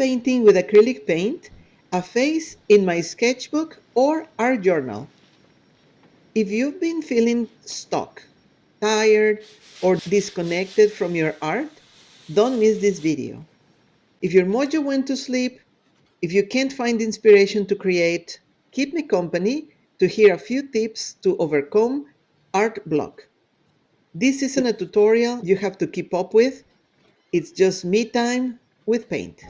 painting with acrylic paint a face in my sketchbook or art journal. If you've been feeling stuck, tired, or disconnected from your art, don't miss this video. If your mojo went to sleep, if you can't find inspiration to create, keep me company to hear a few tips to overcome art block. This isn't a tutorial you have to keep up with, it's just me time with paint.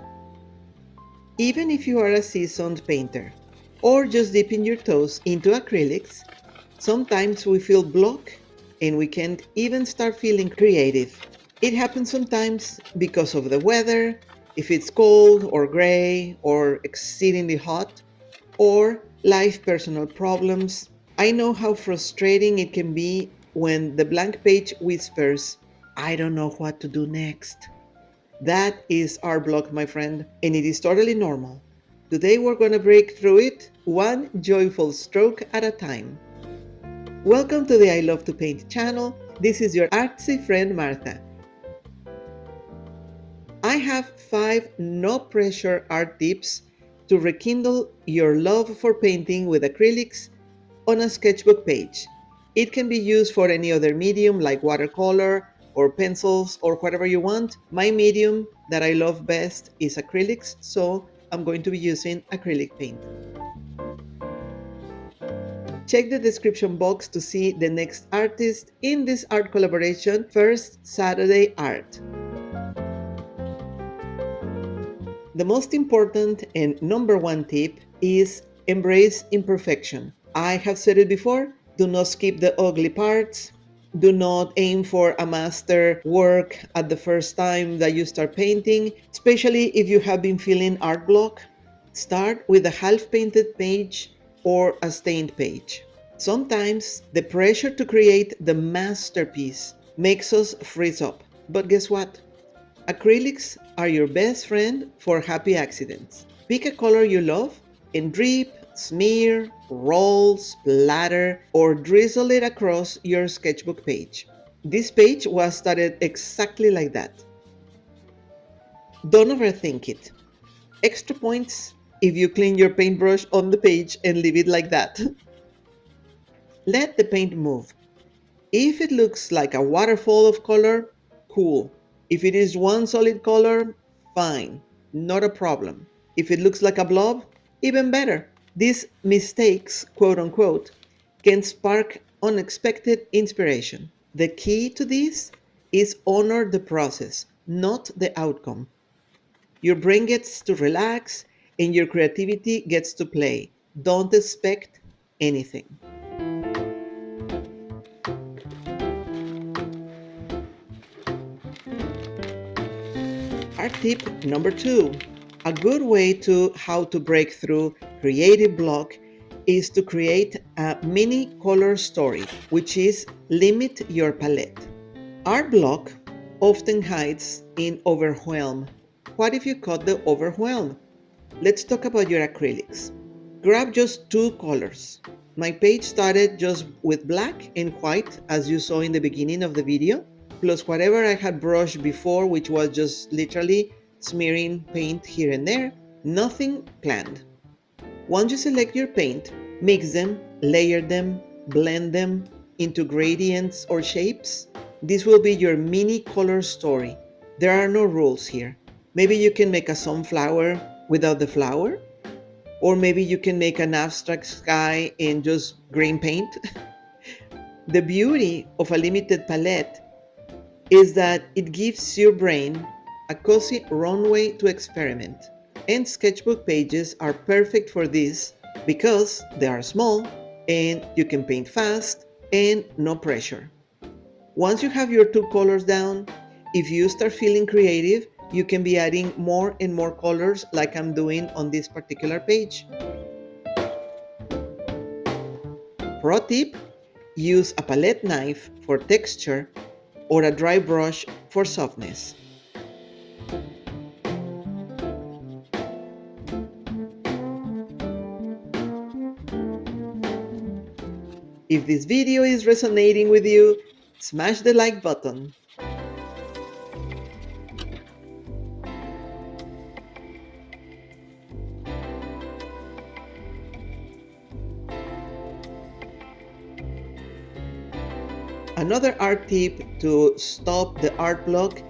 Even if you are a seasoned painter or just dipping your toes into acrylics, sometimes we feel blocked and we can't even start feeling creative. It happens sometimes because of the weather, if it's cold or gray or exceedingly hot, or life personal problems. I know how frustrating it can be when the blank page whispers, I don't know what to do next. That is our block, my friend, and it is totally normal. Today we're going to break through it one joyful stroke at a time. Welcome to the I Love to Paint channel. This is your artsy friend Martha. I have 5 no pressure art tips to rekindle your love for painting with acrylics on a sketchbook page. It can be used for any other medium like watercolor or pencils or whatever you want. My medium that I love best is acrylics, so I'm going to be using acrylic paint. Check the description box to see the next artist in this art collaboration, First Saturday Art. The most important and number one tip is embrace imperfection. I have said it before, do not skip the ugly parts. Do not aim for a master work at the first time that you start painting, especially if you have been feeling art block. Start with a half painted page or a stained page. Sometimes the pressure to create the masterpiece makes us freeze up. But guess what? Acrylics are your best friend for happy accidents. Pick a color you love and drip, smear, roll, splatter, or drizzle it across your sketchbook page. This page was started exactly like that. Don't overthink it. Extra points if you clean your paintbrush on the page and leave it like that. Let the paint move. If it looks like a waterfall of color, cool. If it is one solid color, fine, not a problem. If it looks like a blob, even better. These mistakes, quote unquote, can spark unexpected inspiration. The key to this is honor the process, not the outcome. Your brain gets to relax and your creativity gets to play. Don't expect anything. Art tip number 2. A good way to how to break through creative block is to create a mini color story, which is limit your palette. Art block often hides in overwhelm. What if you cut the overwhelm? Let's talk about your acrylics. Grab just 2 colors. My page started just with black and white, as you saw in the beginning of the video, plus whatever I had brushed before, which was just literally smearing paint here and there, nothing planned. Once you select your paint, mix them, layer them, blend them into gradients or shapes. This will be your mini color story. There are no rules here. Maybe you can make a sunflower without the flower, or maybe you can make an abstract sky in just green paint. The beauty of a limited palette is that it gives your brain a cozy runway to experiment. And sketchbook pages are perfect for this because they are small and you can paint fast and no pressure. Once you have your 2 colors down, if you start feeling creative, you can be adding more and more colors like I'm doing on this particular page. Pro tip, use a palette knife for texture or a dry brush for softness. If this video is resonating with you, smash the like button. Another art tip to stop the art block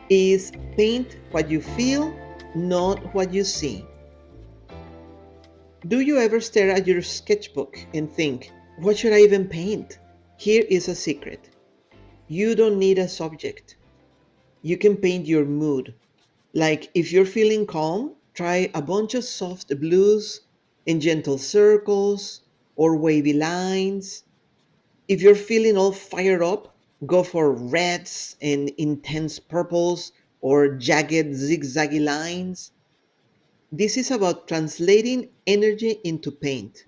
is paint what you feel, not what you see. Do you ever stare at your sketchbook and think, what should I even paint? Here is a secret. You don't need a subject. You can paint your mood. Like if you're feeling calm, try a bunch of soft blues and gentle circles or wavy lines. If you're feeling all fired up, go for reds and intense purples or jagged zigzaggy lines. This is about translating energy into paint,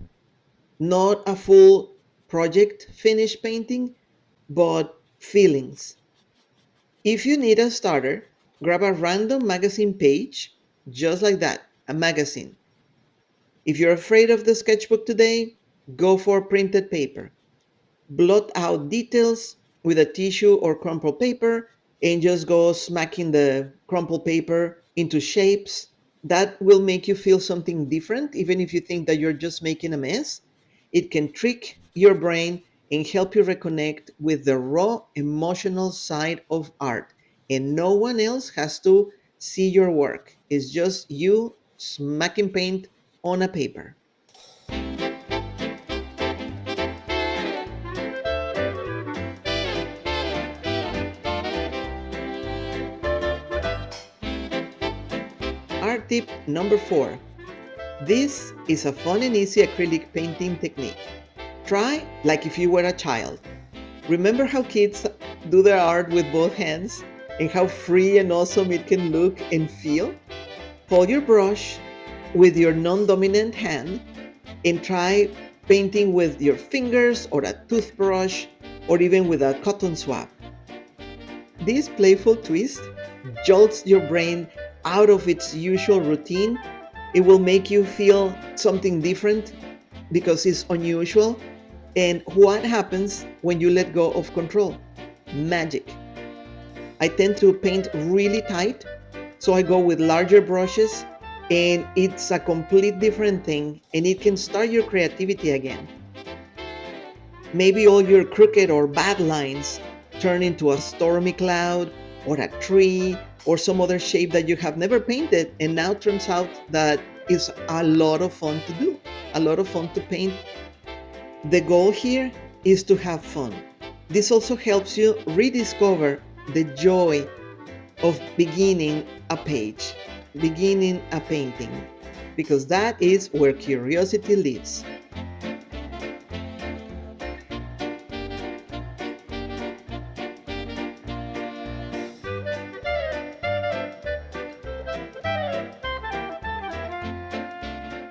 not a full project finished painting, but feelings. If you need a starter, grab a random magazine page, just like that, a magazine. If you're afraid of the sketchbook today, go for printed paper. Blot out details with a tissue or crumpled paper and just go smacking the crumpled paper into shapes. That will make you feel something different, even if you think that you're just making a mess. It can trick your brain and help you reconnect with the raw emotional side of art. And no one else has to see your work. It's just you smacking paint on a paper. Art tip number 4. This is a fun and easy acrylic painting technique. Try like if you were a child. Remember how kids do their art with both hands and how free and awesome it can look and feel? Hold your brush with your non dominant hand and try painting with your fingers or a toothbrush or even with a cotton swab. This playful twist jolts your brain out of its usual routine. It will make you feel something different because it's unusual. And what happens when you let go of control? Magic. I tend to paint really tight, so I go with larger brushes, and it's a complete different thing, and it can start your creativity again. Maybe all your crooked or bad lines turn into a stormy cloud or a tree or some other shape that you have never painted, and now turns out that is a lot of fun to do, a lot of fun to paint. The goal here is to have fun. This also helps you rediscover the joy of beginning a page, beginning a painting, because that is where curiosity lives.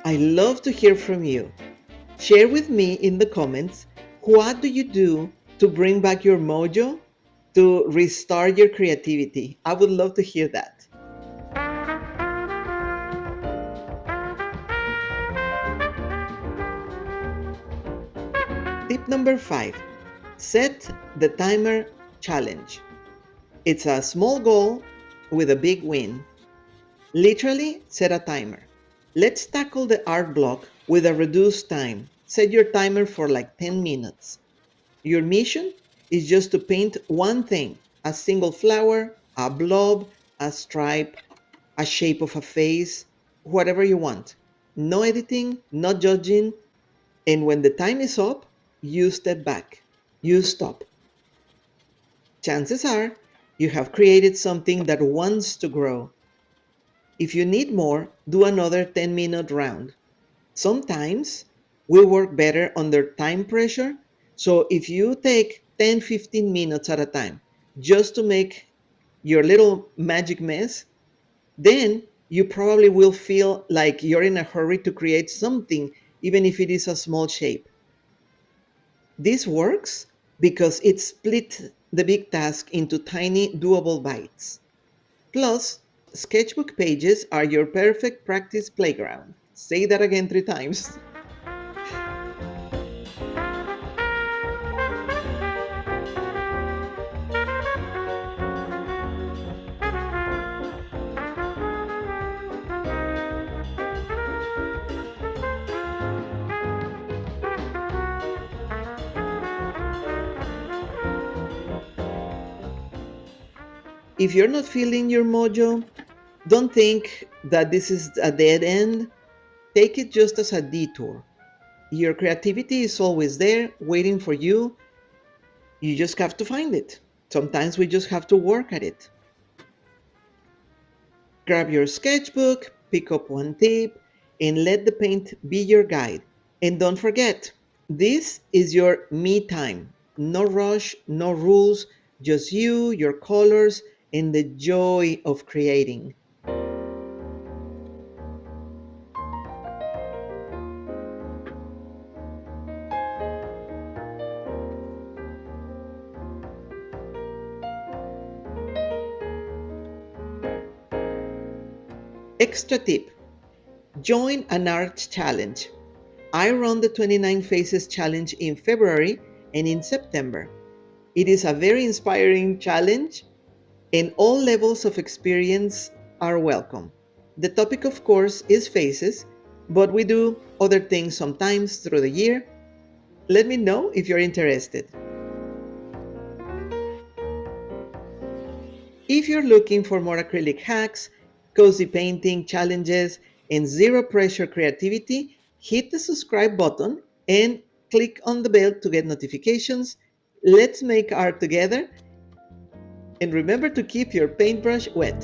I love to hear from you. Share with me in the comments, what do you do to bring back your mojo, to restart your creativity? I would love to hear that. Tip number 5. Set the timer challenge. It's a small goal with a big win. Literally set a timer. Let's tackle the art block with a reduced time. Set your timer for like 10 minutes. Your mission is just to paint one thing, a single flower, a blob, a stripe, a shape of a face, whatever you want. No editing, no judging, and when the time is up, you step back, you stop. Chances are you have created something that wants to grow. If you need more, do another 10-minute round. Sometimes we work better under time pressure. So if you take 10, 15 minutes at a time just to make your little magic mess, then you probably will feel like you're in a hurry to create something, even if it is a small shape. This works because it split the big task into tiny, doable bites. Plus, sketchbook pages are your perfect practice playground. Say that again 3 times. If you're not feeling your mojo, don't think that this is a dead end. Take it just as a detour. Your creativity is always there, waiting for you. You just have to find it. Sometimes we just have to work at it. Grab your sketchbook, pick up one tip, and let the paint be your guide. And don't forget, this is your me time. No rush, no rules, just you, your colors, and the joy of creating. Extra tip: join an art challenge. I run the 29 Faces Challenge in February and in September. It is a very inspiring challenge, and all levels of experience are welcome. The topic, of course, is faces, but we do other things sometimes through the year. Let me know if you're interested. If you're looking for more acrylic hacks, cozy painting challenges, and zero pressure creativity, hit the subscribe button and click on the bell to get notifications. Let's make art together, and remember to keep your paintbrush wet.